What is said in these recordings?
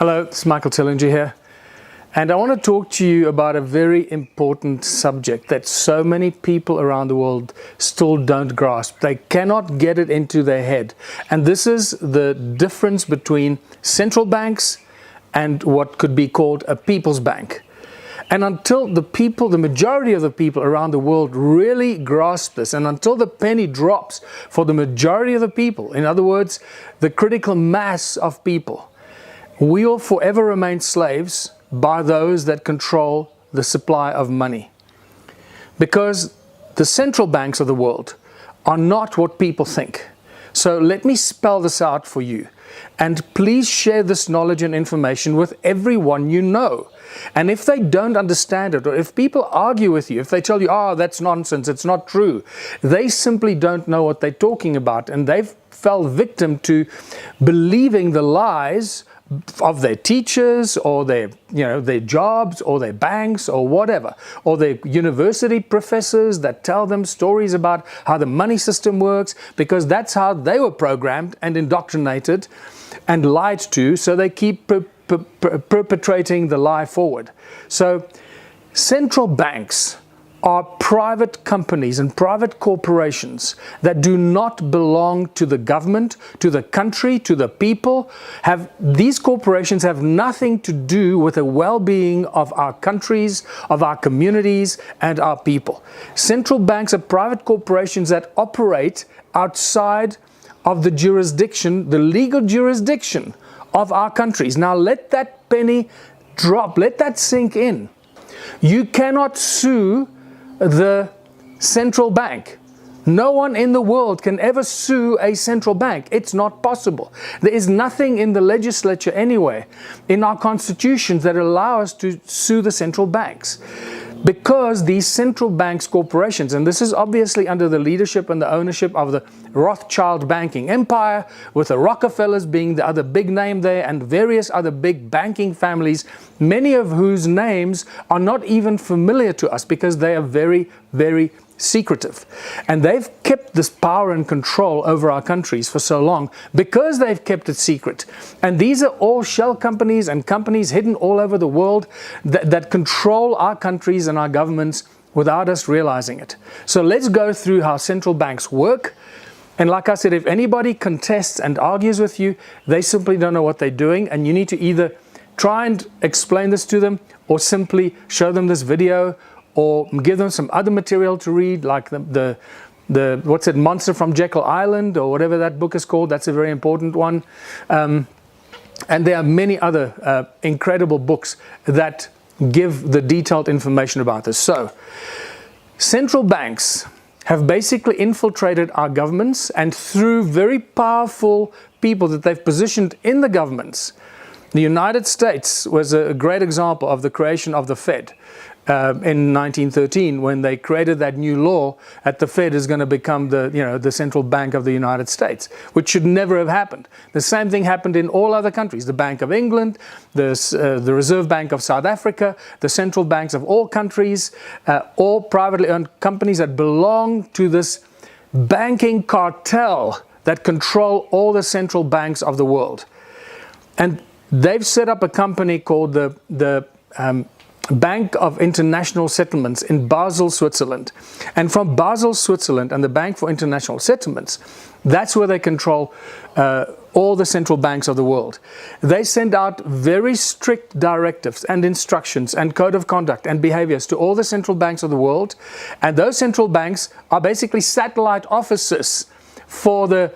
Hello, it's Michael Tillinger here, and I want to talk to you about a very important subject that so many people around the world still don't grasp. They cannot get it into their head, and this is the difference between central banks and what could be called a people's bank. And until the majority of the people around the world really grasp this, and until the penny drops for the majority of the people, in other words, the critical mass of people, we will forever remain slaves by those that control the supply of money. Because the central banks of the world are not what people think. So let me spell this out for you. And please share this knowledge and information with everyone you know. And if they don't understand it, or if people argue with you, if they tell you, oh, that's nonsense, it's not true, they simply don't know what they're talking about. And they've fell victim to believing the lies of their teachers, or their jobs, or their banks, or whatever, or their university professors that tell them stories about how the money system works, because that's how they were programmed and indoctrinated and lied to, so they keep perpetrating the lie forward. So central banks are private companies and private corporations that do not belong to the government, to the country, to the people. These corporations have nothing to do with the well-being of our countries, of our communities, and our people. Central banks are private corporations that operate outside of the jurisdiction, the legal jurisdiction of our countries. Now let that penny drop, let that sink in. You cannot sue the central bank. No one in the world can ever sue a central bank. It's not possible. There is nothing in the legislature anywhere, in our constitutions, that allow us to sue the central banks. Because these central banks corporations, and this is obviously under the leadership and the ownership of the Rothschild banking empire, with the Rockefellers being the other big name there, and various other big banking families, many of whose names are not even familiar to us because they are very, very secretive. And they've kept this power and control over our countries for so long because they've kept it secret. And these are all shell companies and companies hidden all over the world that control our countries and our governments without us realizing it. So let's go through how central banks work. And like I said, if anybody contests and argues with you, they simply don't know what they're doing, and you need to either try and explain this to them, or simply show them this video, or give them some other material to read, like the what's it, Monster from Jekyll Island, or whatever that book is called. That's a very important one. And there are many other incredible books that give the detailed information about this. So, central banks have basically infiltrated our governments, and through very powerful people that they've positioned in the governments. The United States was a great example of the creation of the Fed. In 1913, when they created that new law that the Fed is going to become the central bank of the United States, which should never have happened. The same thing happened in all other countries. The Bank of England, the Reserve Bank of South Africa, the central banks of all countries, all privately owned companies that belong to this banking cartel that control all the central banks of the world. And they've set up a company called the Bank of International Settlements in Basel, Switzerland. And from Basel, Switzerland, and the Bank for International Settlements, that's where they control all the central banks of the world. They send out very strict directives and instructions and code of conduct and behaviors to all the central banks of the world. And those central banks are basically satellite offices for the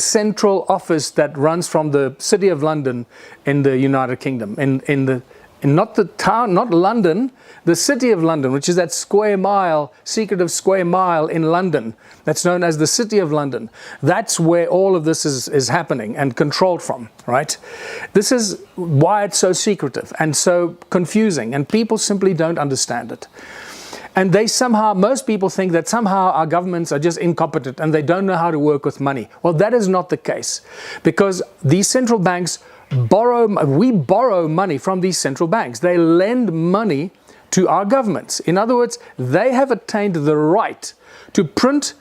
central office that runs from the City of London in the United Kingdom, not the town, not London, the City of London, which is that square mile, secretive square mile in London, that's known as the City of London. That's where all of this is happening and controlled from, right? This is why it's so secretive and so confusing, and people simply don't understand it. And most people think that somehow our governments are just incompetent and they don't know how to work with money. Well, that is not the case, because these central banks we borrow money from these central banks. They lend money to our governments. In other words, they have attained the right to print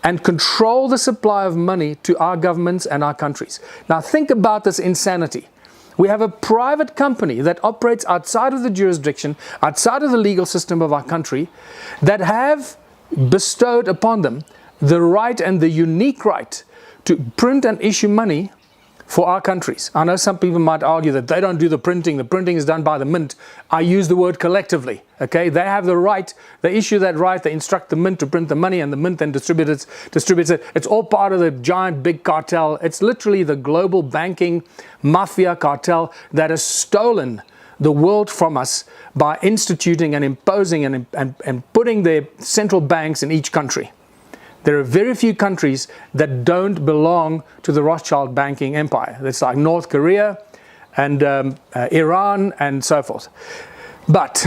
and control the supply of money to our governments and our countries. Now think about this insanity. We have a private company that operates outside of the jurisdiction, outside of the legal system of our country, that have bestowed upon them the right and the unique right to print and issue money for our countries. I know some people might argue that they don't do the printing is done by the mint. I use the word collectively, okay? They have the right, they issue that right, they instruct the mint to print the money, and the mint then distributes it. It's all part of the giant big cartel. It's literally the global banking mafia cartel that has stolen the world from us by instituting and imposing and putting their central banks in each country. There are very few countries that don't belong to the Rothschild banking empire. It's like North Korea and Iran and so forth. But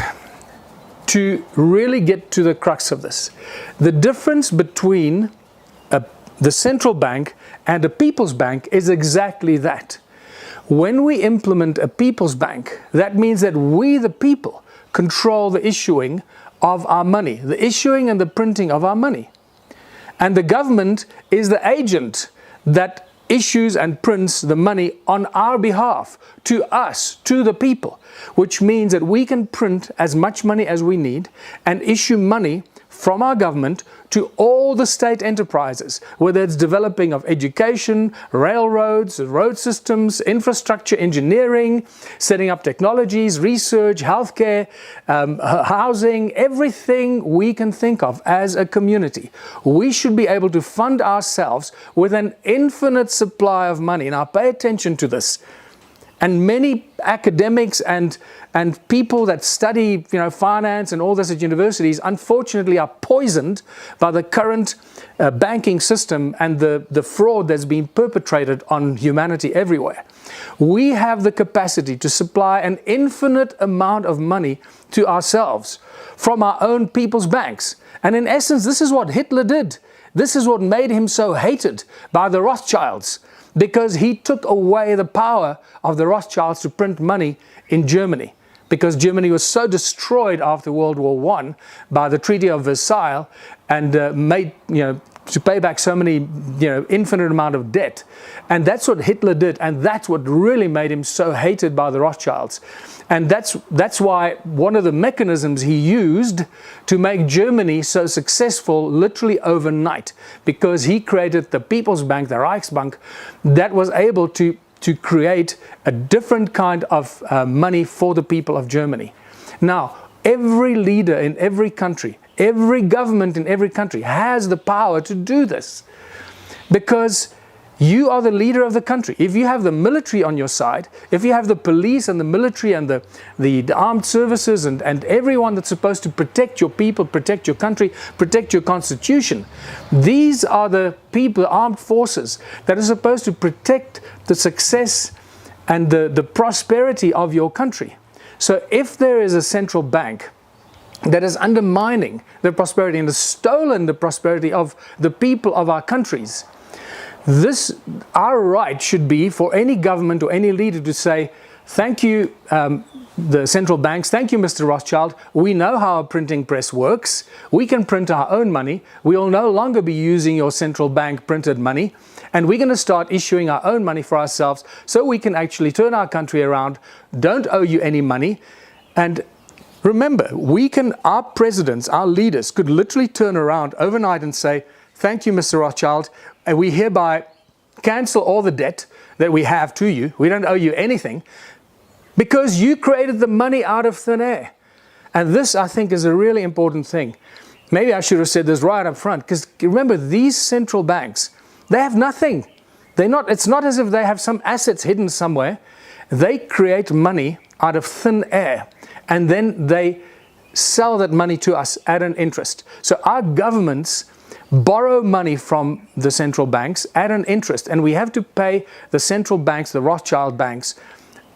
to really get to the crux of this, the difference between the central bank and a people's bank is exactly that. When we implement a people's bank, that means that we, the people, control the issuing of our money, the issuing and the printing of our money. And the government is the agent that issues and prints the money on our behalf, to us, to the people, which means that we can print as much money as we need and issue money from our government to all the state enterprises, whether it's developing of education, railroads, road systems, infrastructure, engineering, setting up technologies, research, healthcare, housing, everything we can think of as a community. We should be able to fund ourselves with an infinite supply of money. Now pay attention to this. And many academics and people that study, finance and all this at universities, unfortunately are poisoned by the current banking system and the fraud that's being perpetrated on humanity everywhere. We have the capacity to supply an infinite amount of money to ourselves from our own people's banks. And in essence, this is what Hitler did. This is what made him so hated by the Rothschilds, because he took away the power of the Rothschilds to print money in Germany, because Germany was so destroyed after World War I by the Treaty of Versailles and made, to pay back so many, infinite amount of debt. And that's what Hitler did, and that's what really made him so hated by the Rothschilds. And that's why one of the mechanisms he used to make Germany so successful literally overnight, because he created the People's Bank, the Reichsbank, that was able to create a different kind of money for the people of Germany. Now, every leader in every country, every government in every country has the power to do this, because you are the leader of the country. If you have the military on your side, if you have the police and the military and the armed services and everyone that's supposed to protect your people, protect your country, protect your constitution, these are the people, armed forces, that are supposed to protect the success and the prosperity of your country. So if there is a central bank that is undermining the prosperity and has stolen the prosperity of the people of our countries, our right should be for any government or any leader to say, thank you, the central banks, thank you, Mr. Rothschild. We know how a printing press works. We can print our own money. We will no longer be using your central bank printed money. And we're going to start issuing our own money for ourselves so we can actually turn our country around, don't owe you any money. And remember, our presidents, our leaders could literally turn around overnight and say, thank you, Mr. Rothschild, and we hereby cancel all the debt that we have to you. We don't owe you anything, because you created the money out of thin air. And this, I think, is a really important thing. Maybe I should have said this right up front, because remember, these central banks, they have nothing. It's not as if they have some assets hidden somewhere. They create money out of thin air, and then they sell that money to us at an interest. So our governments borrow money from the central banks at an interest, and we have to pay the central banks, the Rothschild banks,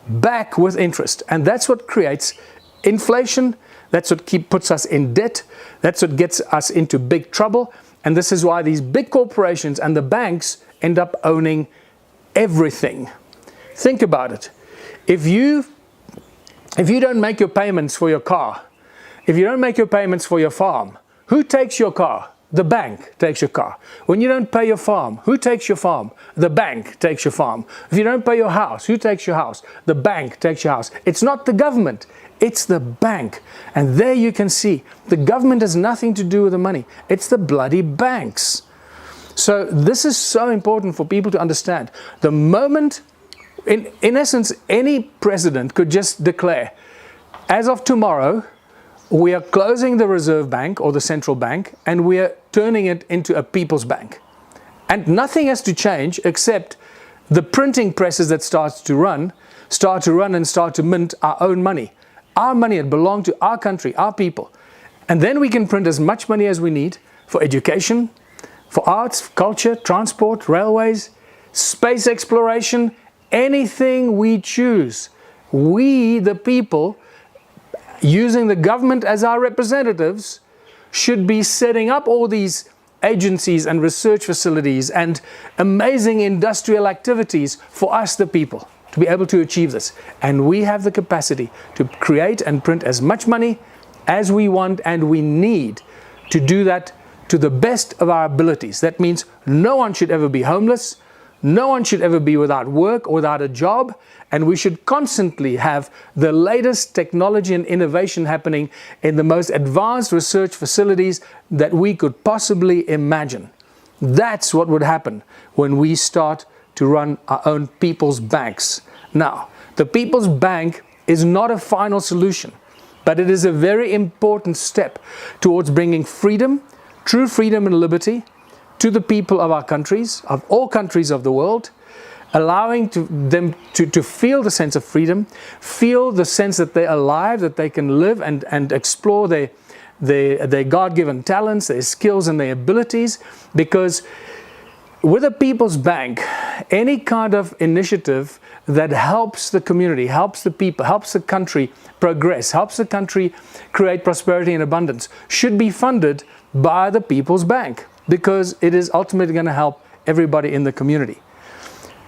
back with interest. And that's what creates inflation. That's what puts us in debt. That's what gets us into big trouble. And this is why these big corporations and the banks end up owning everything. Think about it. If you don't make your payments for your car, if you don't make your payments for your farm, who takes your car? The bank takes your car. When you don't pay your farm, who takes your farm? The bank takes your farm. If you don't pay your house, who takes your house? The bank takes your house. It's not the government, it's the bank. And there you can see, the government has nothing to do with the money. It's the bloody banks. So this is so important for people to understand. The moment, in essence, any president could just declare, as of tomorrow, we are closing the Reserve Bank or the central bank, and we are turning it into a people's bank. And nothing has to change except the printing presses that start to run and start to mint our own money. Our money that belongs to our country, our people. And then we can print as much money as we need for education, for arts, culture, transport, railways, space exploration, anything we choose. We, the people, using the government as our representatives, should be setting up all these agencies and research facilities and amazing industrial activities for us, the people, to be able to achieve this. And we have the capacity to create and print as much money as we want and we need to do that to the best of our abilities. That means no one should ever be homeless, no one should ever be without work or without a job, and we should constantly have the latest technology and innovation happening in the most advanced research facilities that we could possibly imagine. That's what would happen when we start to run our own people's banks. Now, the People's Bank is not a final solution, but it is a very important step towards bringing freedom, true freedom and liberty, to the people of our countries, of all countries of the world, allowing them to feel the sense of freedom, feel the sense that they're alive, that they can live and explore their God-given talents, their skills and their abilities. Because with a People's Bank, any kind of initiative that helps the community, helps the people, helps the country progress, helps the country create prosperity and abundance, should be funded by the People's Bank, because it is ultimately going to help everybody in the community.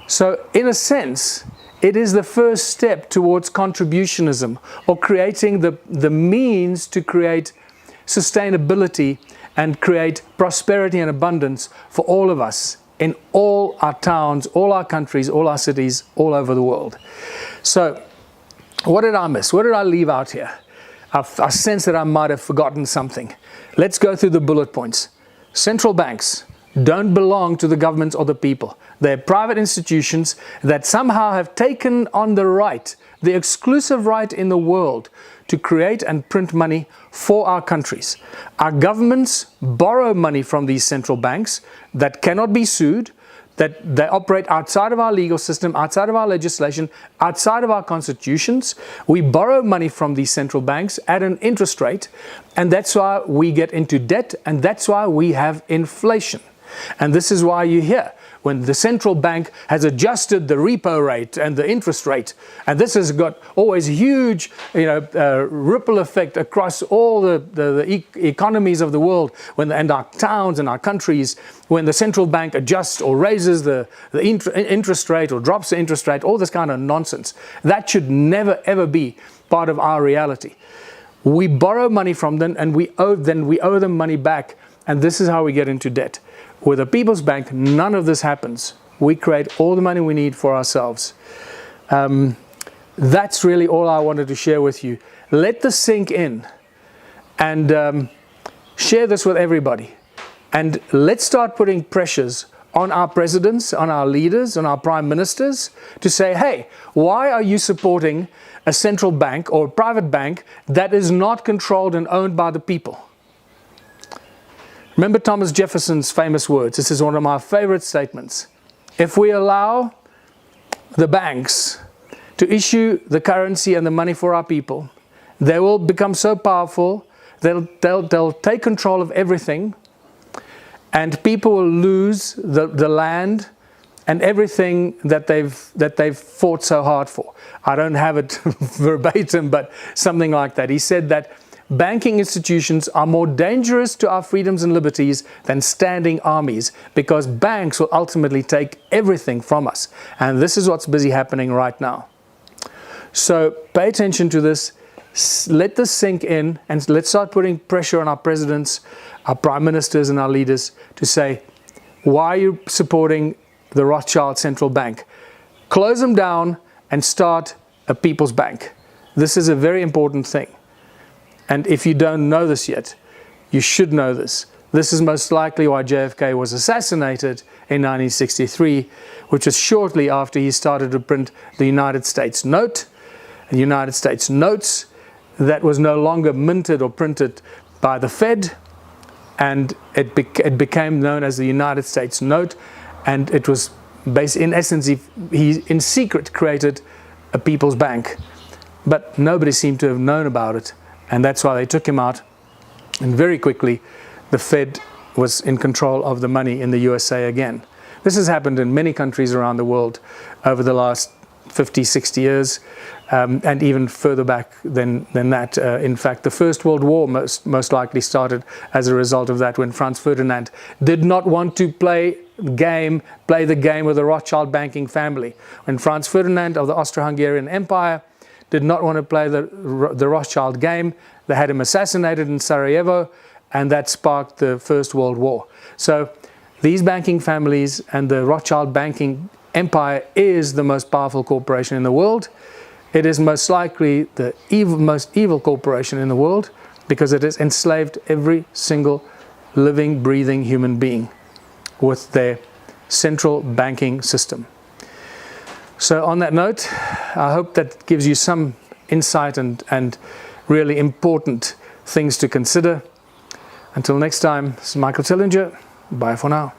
So in a sense, it is the first step towards contributionism, or creating the means to create sustainability and create prosperity and abundance for all of us in all our towns, all our countries, all our cities, all over the world. So what did I miss? What did I leave out here? I sense that I might have forgotten something. Let's go through the bullet points. Central banks don't belong to the governments or the people. They're private institutions that somehow have taken on the right, the exclusive right in the world, to create and print money for our countries. Our governments borrow money from these central banks that cannot be sued, that they operate outside of our legal system, outside of our legislation, outside of our constitutions. We borrow money from these central banks at an interest rate, and that's why we get into debt, and that's why we have inflation. And this is why you hear when the central bank has adjusted the repo rate and the interest rate, and this has got always huge ripple effect across all the economies of the world, and our towns and our countries, when the central bank adjusts or raises the interest rate or drops the interest rate, all this kind of nonsense. That should never ever be part of our reality. We borrow money from them and we owe them money back, and this is how we get into debt. With a People's Bank, none of this happens. We create all the money we need for ourselves. That's really all I wanted to share with you. Let this sink in, and share this with everybody. And let's start putting pressures on our presidents, on our leaders, on our prime ministers, to say, hey, why are you supporting a central bank or a private bank that is not controlled and owned by the people? Remember Thomas Jefferson's famous words. This is one of my favorite statements. If we allow the banks to issue the currency and the money for our people, they will become so powerful, they'll take control of everything, and people will lose the land and everything that they've fought so hard for. I don't have it verbatim, but something like that. He said that banking institutions are more dangerous to our freedoms and liberties than standing armies, because banks will ultimately take everything from us. And this is what's busy happening right now. So pay attention to this. let this sink in, and let's start putting pressure on our presidents, our prime ministers, and our leaders to say, why are you supporting the Rothschild Central Bank? Close them down and start a people's bank. This is a very important thing. And if you don't know this yet, you should know this. This is most likely why JFK was assassinated in 1963, which was shortly after he started to print the United States note, the United States notes that was no longer minted or printed by the Fed, and it became known as the United States note, and it was based, in essence, he in secret created a people's bank, but nobody seemed to have known about it, and that's why they took him out, and very quickly the Fed was in control of the money in the USA again. This has happened in many countries around the world over the last 50, 60 years, and even further back than that. In fact, the First World War most likely started as a result of that, when Franz Ferdinand did not want to play the game with the Rothschild banking family. When Franz Ferdinand of the Austro-Hungarian Empire did not want to play the Rothschild game, they had him assassinated in Sarajevo, and that sparked the First World War. So these banking families and the Rothschild banking empire is the most powerful corporation in the world. It is most likely the most evil corporation in the world, because it has enslaved every single living, breathing human being with their central banking system. So on that note, I hope that gives you some insight and really important things to consider. Until next time, this is Michael Tillinger. Bye for now.